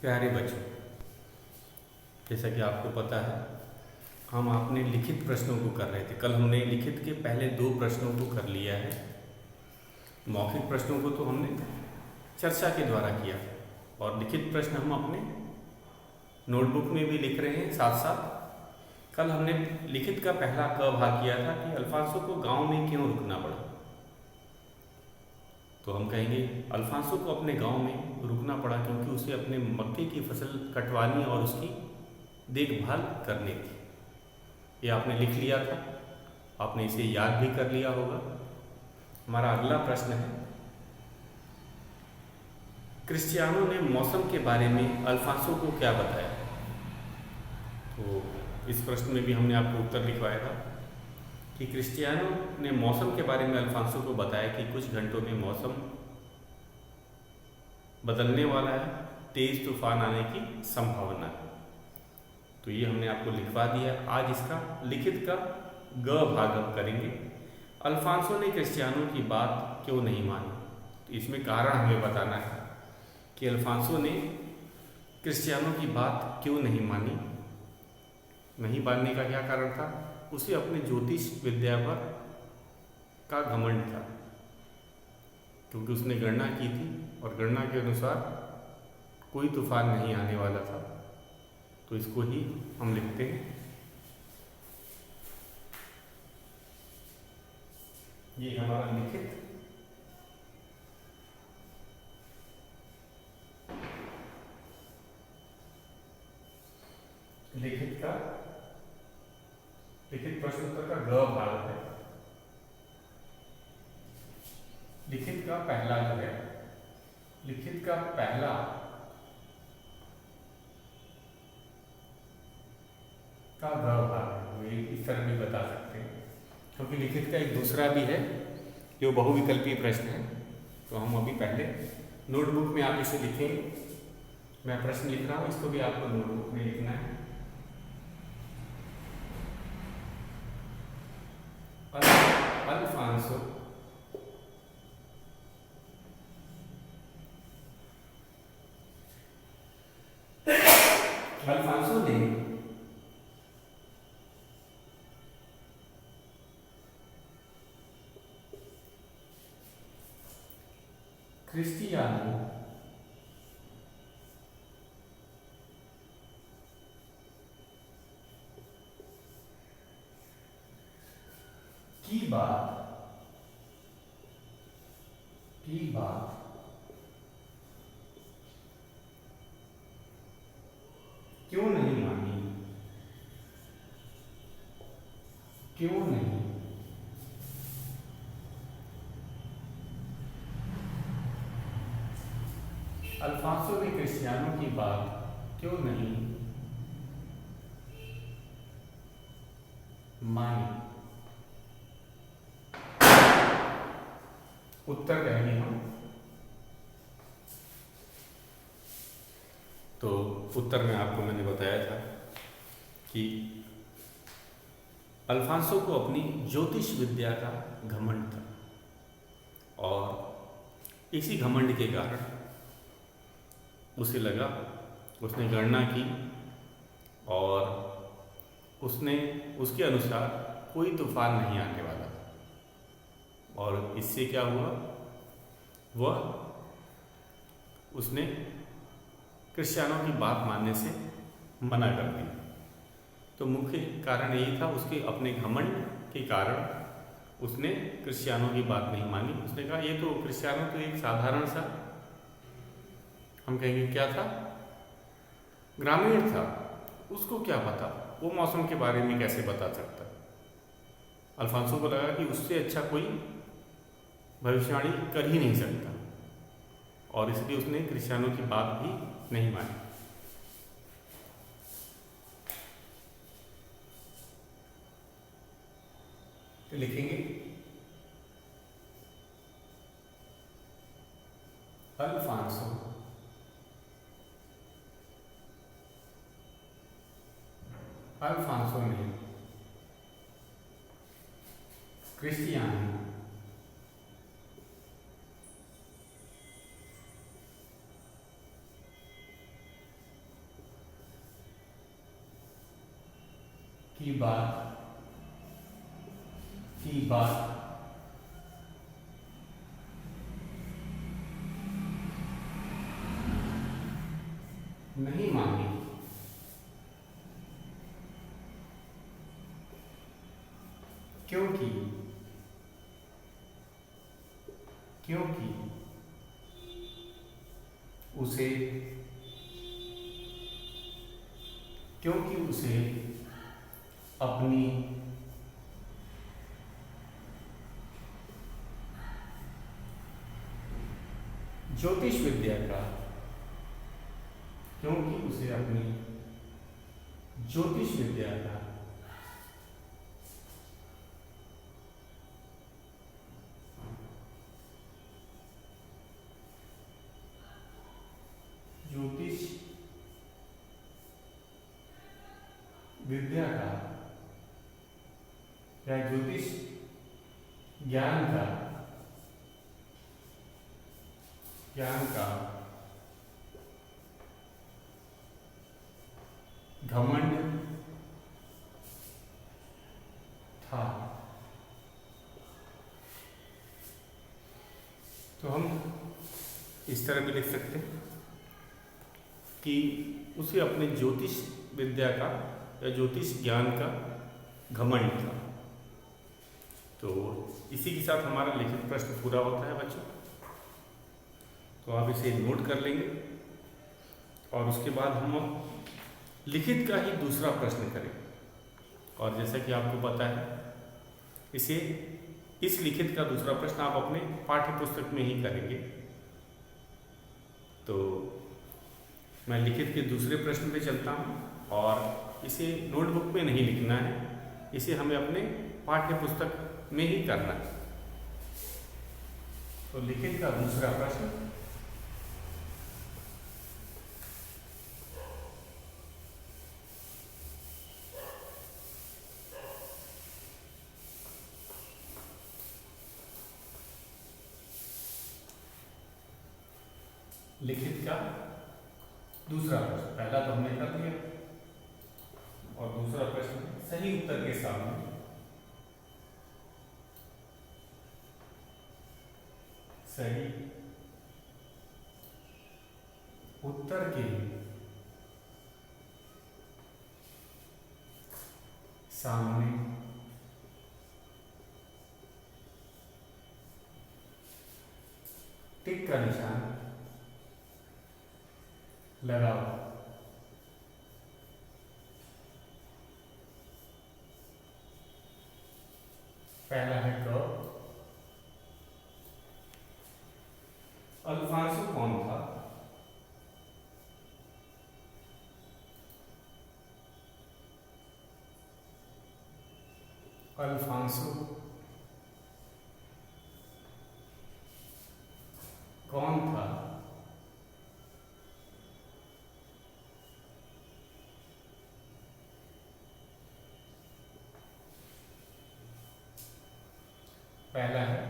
प्यारे बच्चों, जैसा कि आपको पता है हम अपने लिखित प्रश्नों को कर रहे थे। कल हमने लिखित के पहले 2 प्रश्नों को कर लिया है। मौखिक प्रश्नों को तो हमने चर्चा के द्वारा किया और लिखित प्रश्न हम अपने नोटबुक में भी लिख रहे हैं साथ साथ। कल हमने लिखित का पहला क भाग किया था कि अल्फांसो को गांव में क्यों रुकना पड़ा। तो हम कहेंगे अल्फांसो को अपने गांव में रुकना पड़ा क्योंकि उसे अपने मक्के की फसल कटवानी और उसकी देखभाल करनी थी। ये आपने लिख लिया था, आपने इसे याद भी कर लिया होगा। हमारा अगला प्रश्न है, क्रिस्टियानो ने मौसम के बारे में अल्फांसो को क्या बताया। तो इस प्रश्न में भी हमने आपको उत्तर लिखवाया था कि क्रिस्टियानो ने मौसम के बारे में अल्फांसो को बताया कि कुछ घंटों में मौसम बदलने वाला है, तेज तूफान आने की संभावना है। तो ये हमने आपको लिखवा दिया। आज इसका लिखित का ग भाग हम करेंगे। अल्फांसो ने क्रिस्टियानो की बात क्यों नहीं मानी। तो इसमें कारण हमें बताना है कि अल्फांसो ने क्रिस्टियानो की बात क्यों नहीं मानी। नहीं मानने का क्या कारण था? उसे अपने ज्योतिष विद्या पर का घमंड था, क्योंकि उसने गणना की थी और गणना के अनुसार कोई तूफान नहीं आने वाला था। तो इसको ही हम लिखते हैं। ये हमारा लिखित लिखित प्रश्न उत्तर का ग भाग है। लिखित का पहला जो है, लिखित का पहला का ग भाग है। वो इस तरह भी बता सकते हैं, क्योंकि लिखित का एक दूसरा भी है जो बहुविकल्पीय प्रश्न है। तो हम अभी पहले नोटबुक में आप इसे लिखेंगे। मैं प्रश्न लिख रहा हूँ, इसको भी आपको नोटबुक में लिखना है। अल्फांसो ने क्रिस्टियानो की बात क्यों नहीं मानी। क्यों नहीं अल्फांसो ने क्रिस्टियानो की बात क्यों नहीं मानी। उत्तर कहेंगे हम। तो उत्तर में आपको मैंने बताया था कि अल्फांसो को अपनी ज्योतिष विद्या का घमंड था और इसी घमंड के कारण उसे लगा, उसने गणना की और उसने उसके अनुसार कोई तूफान नहीं आने वाला था। और इससे क्या हुआ, उसने क्रिस्टियानो की बात मानने से मना कर दिया। तो मुख्य कारण यही था, उसके अपने घमंड के कारण उसने क्रिस्टियानो की बात नहीं मानी। उसने कहा ये तो क्रिस्टियानो तो एक साधारण सा, हम कहेंगे क्या था, ग्रामीण था, उसको क्या पता, वो मौसम के बारे में कैसे बता सकता। अल्फांसो को लगा कि उससे अच्छा कोई भविष्यवाणी कर ही नहीं सकता और इसलिए उसने क्रिस्टियानो की बात भी नहीं मानी। तो लिखेंगे अल्फांसो ने क्रिस्टियानो की बात नहीं मानी, क्योंकि उसे अपनी ज्योतिष विद्या का या ज्योतिष ज्ञान का घमंड था। तो हम इस तरह भी लिख सकते हैं कि उसे अपने ज्योतिष विद्या का या ज्योतिष ज्ञान का घमंड था। तो इसी के साथ हमारा लिखित प्रश्न पूरा होता है बच्चों। तो आप इसे नोट कर लेंगे और उसके बाद हम लिखित का ही दूसरा प्रश्न करेंगे। और जैसा कि आपको पता है इस लिखित का दूसरा प्रश्न आप अपने पाठ्य पुस्तक में ही करेंगे। तो मैं लिखित के दूसरे प्रश्न पे चलता हूँ और इसे नोटबुक में नहीं लिखना है, इसे हमें अपने पाठ्य पुस्तक में ही करना है। तो लिखित का दूसरा प्रश्न, लिखित का दूसरा प्रश्न, पहला तो हमने कर दिया और दूसरा प्रश्न सही उत्तर के सामने सही उत्तर के सामने टिक का निशान लगाओ। पहला है क, अल्फांसो कौन था? अल्फांसो कौन था? पहला है,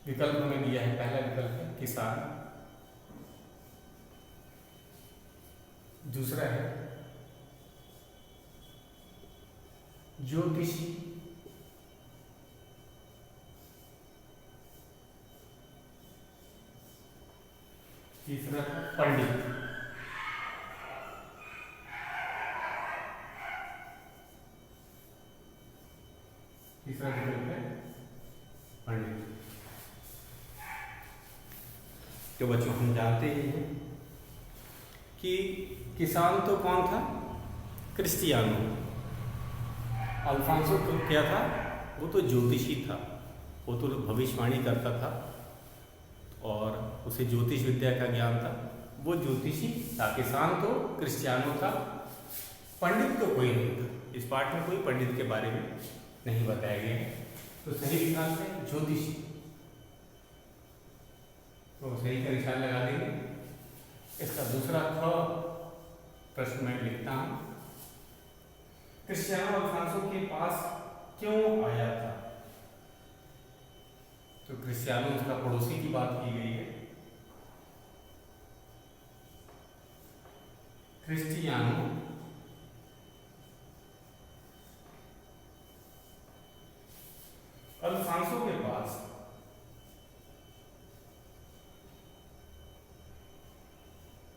विकल्प हमें दिया है, पहला विकल्प है किसान, दूसरा है ज्योतिषी, तीसरा है पंडित। तीसरा विकल्प है पंडित। तो बच्चों हम जानते ही हैं कि किसान तो कौन था? क्रिस्टियानो। अल्फांसो तो क्या था? वो तो ज्योतिषी था, वो तो भविष्यवाणी करता था और उसे ज्योतिष विद्या का ज्ञान था, वो ज्योतिषी था। किसान तो क्रिस्टियानो था, पंडित तो कोई नहीं था। इस पाठ में कोई पंडित के बारे में नहीं बताया गया है। तो सही विकल्प है ज्योतिषी। तो सही का निशान लगा देंगे। इसका दूसरा ख प्रश्न मैं लिखता हूं, क्रिस्टियानो अल्फांसो के पास क्यों आया था? तो क्रिस्टियानो उसका पड़ोसी की बात की गई है। क्रिस्टियानो अल्फांसो के पास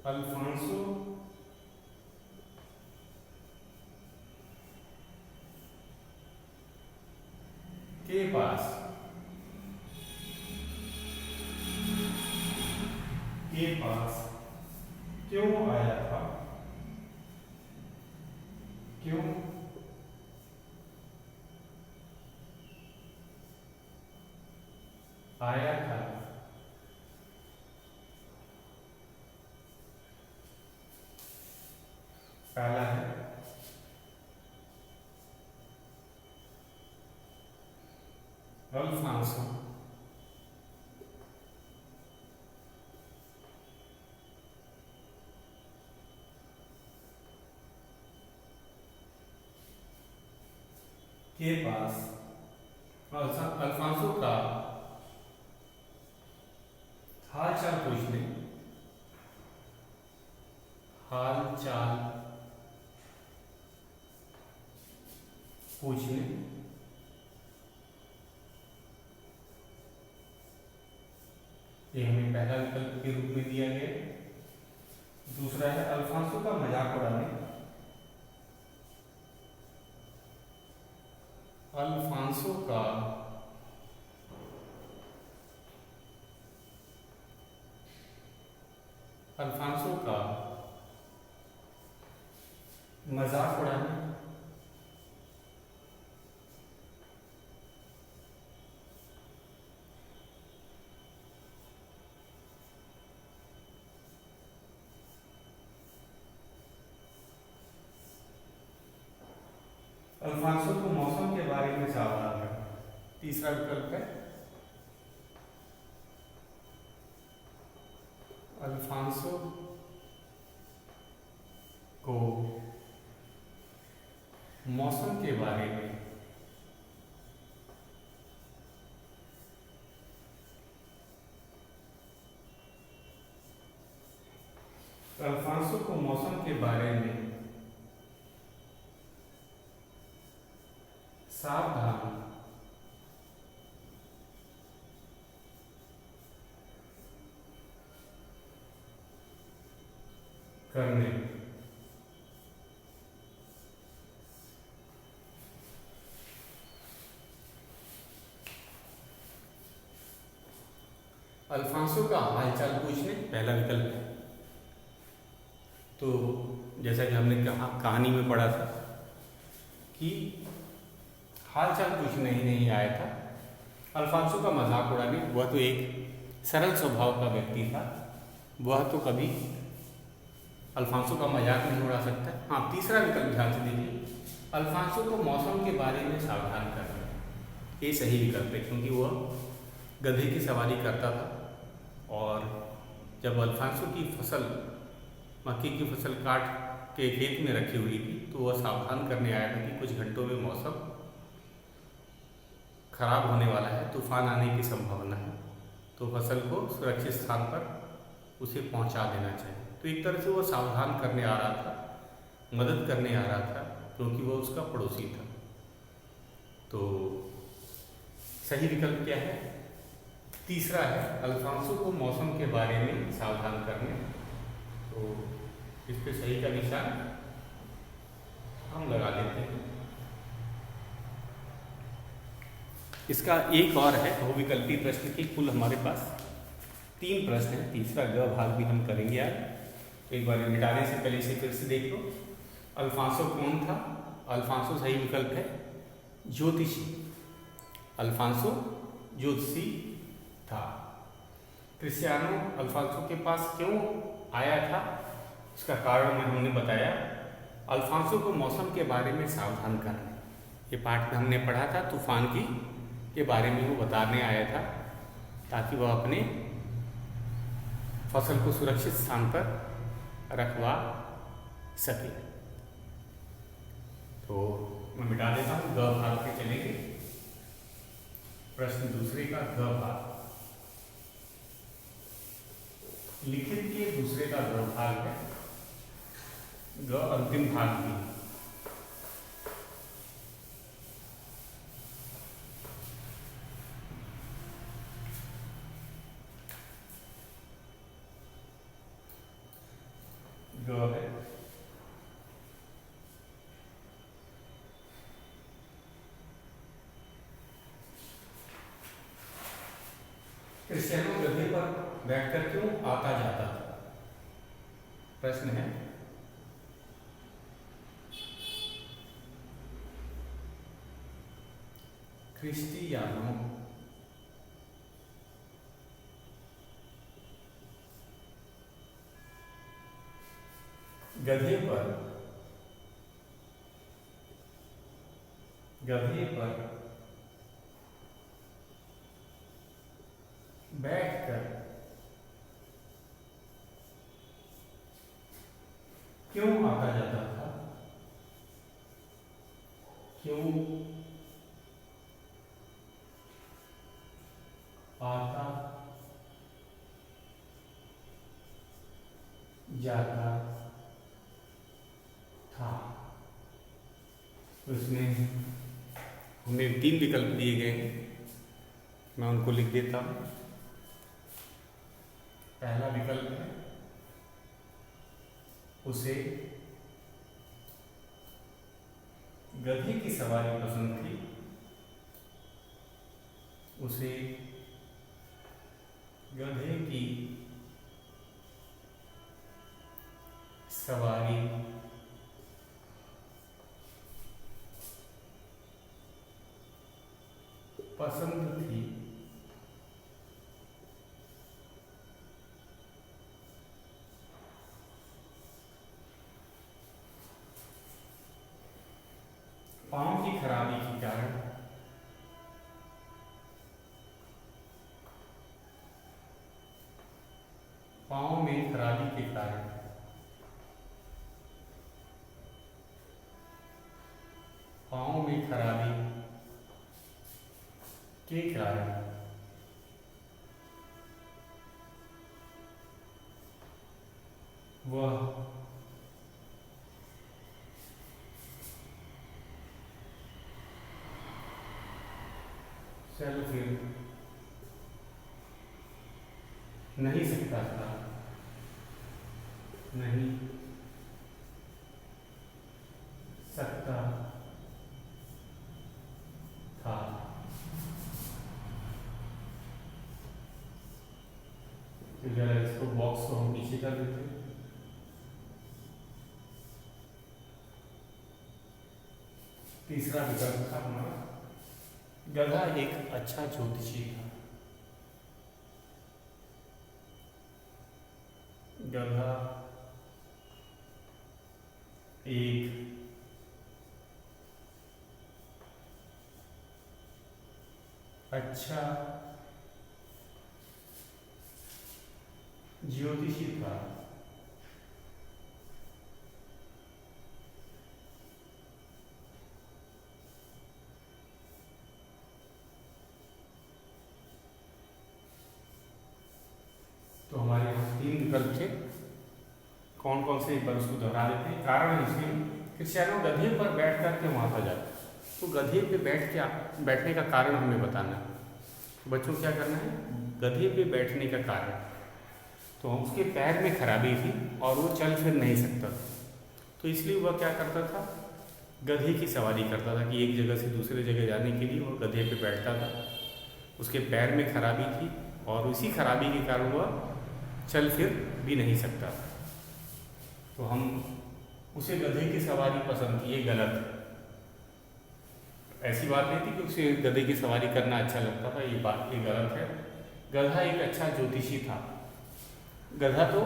अल्फांसो के पास क्यों आया था, क्यों आया था, पहला है अल्फांसो के पास अल्फांसो का हाल चाल पूछने ये हमें पहला विकल्प के रूप में दिया गया। दूसरा है अल्फांसो का मजाक उड़ाने, अल्फांसो का मजाक उड़ाने, अल्फांसो को मौसम के बारे में सावधान रखना। तीसरा विकल्प है अल्फांसो को मौसम के बारे में सावधान करने अल्फांसो का हालचाल पूछने पहला विकल्प है। तो जैसा कि हमने कहानी में पढ़ा था कि हालचाल पूछने ही नहीं आया था, अल्फांसो का मजाक उड़ाने, वह तो एक सरल स्वभाव का व्यक्ति था, वह तो कभी अल्फांसो का मजाक नहीं उड़ा सकता। हाँ, तीसरा विकल्प ध्यान से देखिए, अल्फांसो को मौसम के बारे में सावधान करना, ये सही विकल्प है क्योंकि वह गधे की सवारी करता था और जब अल्फांसो की फसल मक्के की फसल काट के खेत में रखी हुई थी तो वह सावधान करने आया था कि कुछ घंटों में मौसम खराब होने वाला है, तूफान आने की संभावना है, तो फसल को सुरक्षित स्थान पर उसे पहुंचा देना चाहिए। तो एक तरह से वो सावधान करने आ रहा था, मदद करने आ रहा था क्योंकि वो उसका पड़ोसी था। तो सही विकल्प क्या है? तीसरा है, अल्फांसो को मौसम के बारे में सावधान करने। तो इस पे सही का निशान हम लगा देते हैं। इसका एक और है बहुविकल्पी प्रश्न की, कुल हमारे पास 3 प्रश्न हैं, तीसरा ग भाग भी हम करेंगे आज। तो एक बार मिटाने से पहले इसे फिर से देख लो। अल्फांसो कौन था? अल्फांसो सही विकल्प है ज्योतिषी, अल्फांसो ज्योतिषी था। क्रिस्टियानो अल्फांसो के पास क्यों आया था? उसका कारण हमने बताया, अल्फांसो को मौसम के बारे में सावधान करना। ये पाठ में हमने पढ़ा था, तूफान के बारे में वो बताने आया था ताकि वह अपने फसल को सुरक्षित स्थान पर रखवा सके। तो मैं मिटा देता हूँ, ग भाग पे चलेंगे। प्रश्न दूसरे का ग भाग, लिखित के दूसरे का ग भाग है ग अंतिम भाग भी। ग है। क्रिस्टियानो गधे पर बैठकर क्यों आता जाता था? प्रश्न है। क्रिस्टियानो गधे पर बैठकर क्यों आता जाता था? क्यों आता जाता था? उसमें हमें 3 विकल्प दिए गए हैं, मैं उनको लिख देता हूं। पहला विकल्प है उसे गधे की सवारी पसंद थी। उसे गधे की सवारी पसंद थी। पांव की खराबी के कारण पांव में खराबी के कारण पांव में खराबी के कारण वह चल फिर नहीं सकता था। नहीं सकता था। तो जरा इसको बॉक्स को हम पीछे कर देते हैं। तीसरा विकल्प था हमारा गधा एक अच्छा ज्योतिषी था। गधा एक अच्छा ज्योतिषी था। तो हमारे यहाँ 3 विकल्प थे। कौन कौन से विकल्प को दोहरा देते हैं। कारण इसमें क्रिस्टियानो गधे पर बैठ कर के वहाँ जाता, तो गधे पे बैठने का कारण हमें बताना है। तो बच्चों क्या करना है, गधे पे बैठने का कारण, तो उसके पैर में खराबी थी और वो चल फिर नहीं सकता, तो इसलिए वह क्या करता था, गधे की सवारी करता था कि एक जगह से दूसरे जगह जाने के लिए वह गधे पे बैठता था। उसके पैर में खराबी थी और उसी खराबी के कारण वह चल फिर भी नहीं सकता। तो हम उसे गधे की सवारी पसंद थी, ये गलत है। ऐसी बात नहीं थी कि उसे गधे की सवारी करना अच्छा लगता था, ये बात ये गलत है। गधा एक अच्छा ज्योतिषी था। गधा तो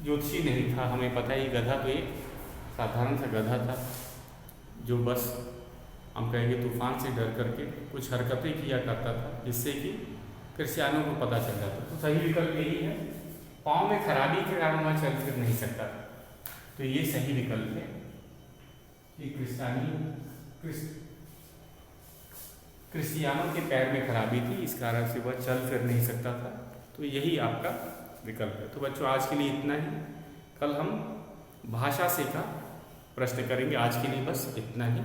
ज्योतिषी नहीं था, हमें पता है। ये गधा तो एक साधारण सा गधा था जो बस हम कहेंगे तूफान से डर करके कुछ हरकतें किया करता था जिससे कि क्रिस्टियानो को पता चल जाता। तो सही विकल्प यही है, पाँव में खराबी के कारण वह चल फिर नहीं सकता। तो ये सही विकल्प है कि क्रिस्टियानो के पैर में खराबी थी, इस कारण से वह चल फिर नहीं सकता था। तो यही आपका विकल्प है। तो बच्चों आज के लिए इतना ही। कल हम भाषा से का प्रश्न करेंगे। आज के लिए बस इतना ही।